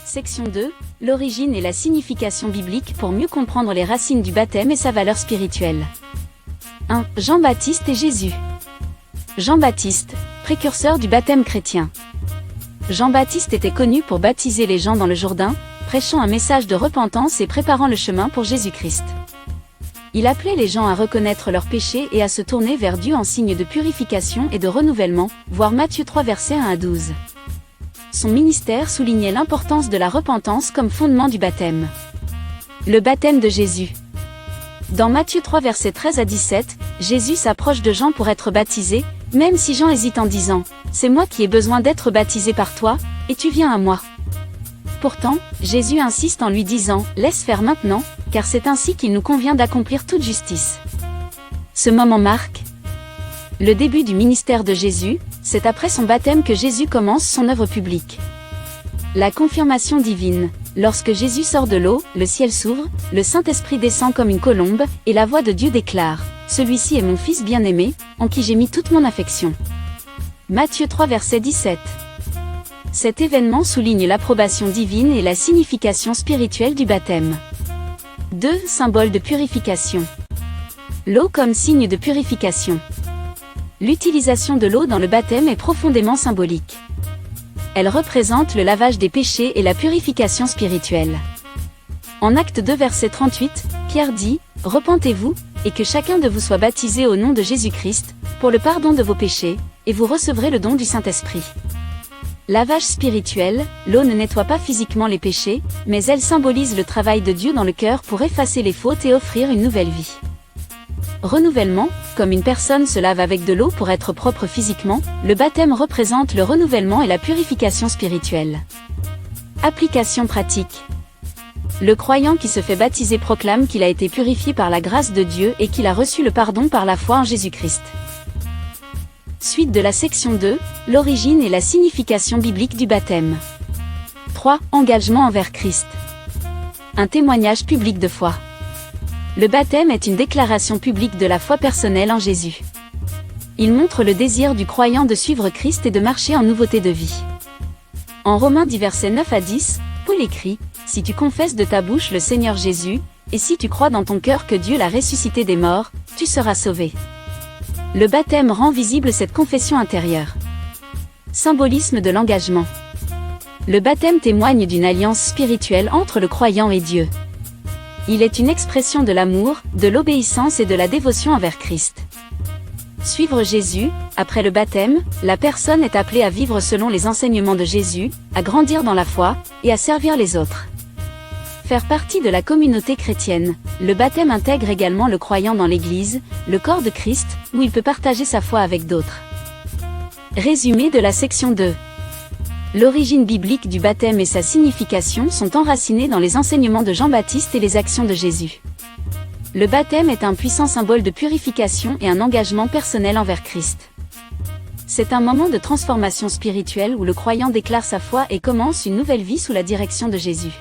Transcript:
Section 2. L'origine et la signification biblique pour mieux comprendre les racines du baptême et sa valeur spirituelle. 1. Jean-Baptiste et Jésus. Jean-Baptiste, précurseur du baptême chrétien. Jean-Baptiste était connu pour baptiser les gens dans le Jourdain, prêchant un message de repentance et préparant le chemin pour Jésus-Christ. Il appelait les gens à reconnaître leurs péchés et à se tourner vers Dieu en signe de purification et de renouvellement, voir Matthieu 3 versets 1 à 12. Son ministère soulignait l'importance de la repentance comme fondement du baptême. Le baptême de Jésus. Dans Matthieu 3 versets 13 à 17, Jésus s'approche de Jean pour être baptisé, même si Jean hésite en disant « C'est moi qui ai besoin d'être baptisé par toi, et tu viens à moi ». Pourtant, Jésus insiste en lui disant « Laisse faire maintenant, car c'est ainsi qu'il nous convient d'accomplir toute justice ». Ce moment marque le début du ministère de Jésus. C'est après son baptême que Jésus commence son œuvre publique. La confirmation divine. Lorsque Jésus sort de l'eau, le ciel s'ouvre, le Saint-Esprit descend comme une colombe, et la voix de Dieu déclare « Celui-ci est mon Fils bien-aimé, en qui j'ai mis toute mon affection ». Matthieu 3 verset 17. Cet événement souligne l'approbation divine et la signification spirituelle du baptême. 2. Symbole de purification. L'eau comme signe de purification. L'utilisation de l'eau dans le baptême est profondément symbolique. Elle représente le lavage des péchés et la purification spirituelle. En Actes 2 verset 38, Pierre dit « Repentez-vous, et que chacun de vous soit baptisé au nom de Jésus-Christ, pour le pardon de vos péchés, et vous recevrez le don du Saint-Esprit. » Lavage spirituel, l'eau ne nettoie pas physiquement les péchés, mais elle symbolise le travail de Dieu dans le cœur pour effacer les fautes et offrir une nouvelle vie. Renouvellement, comme une personne se lave avec de l'eau pour être propre physiquement, le baptême représente le renouvellement et la purification spirituelle. Application pratique. Le croyant qui se fait baptiser proclame qu'il a été purifié par la grâce de Dieu et qu'il a reçu le pardon par la foi en Jésus-Christ. Suite de la section 2, l'origine et la signification biblique du baptême. 3. Engagement envers Christ. Un témoignage public de foi. Le baptême est une déclaration publique de la foi personnelle en Jésus. Il montre le désir du croyant de suivre Christ et de marcher en nouveauté de vie. En Romains 10 versets 9 à 10, Paul écrit « Si tu confesses de ta bouche le Seigneur Jésus, et si tu crois dans ton cœur que Dieu l'a ressuscité des morts, tu seras sauvé. » Le baptême rend visible cette confession intérieure. Symbolisme de l'engagement. Le baptême témoigne d'une alliance spirituelle entre le croyant et Dieu. Il est une expression de l'amour, de l'obéissance et de la dévotion envers Christ. Suivre Jésus, après le baptême, la personne est appelée à vivre selon les enseignements de Jésus, à grandir dans la foi, et à servir les autres. Faire partie de la communauté chrétienne, le baptême intègre également le croyant dans l'Église, le corps de Christ, où il peut partager sa foi avec d'autres. Résumé de la section 2. L'origine biblique du baptême et sa signification sont enracinées dans les enseignements de Jean-Baptiste et les actions de Jésus. Le baptême est un puissant symbole de purification et un engagement personnel envers Christ. C'est un moment de transformation spirituelle où le croyant déclare sa foi et commence une nouvelle vie sous la direction de Jésus.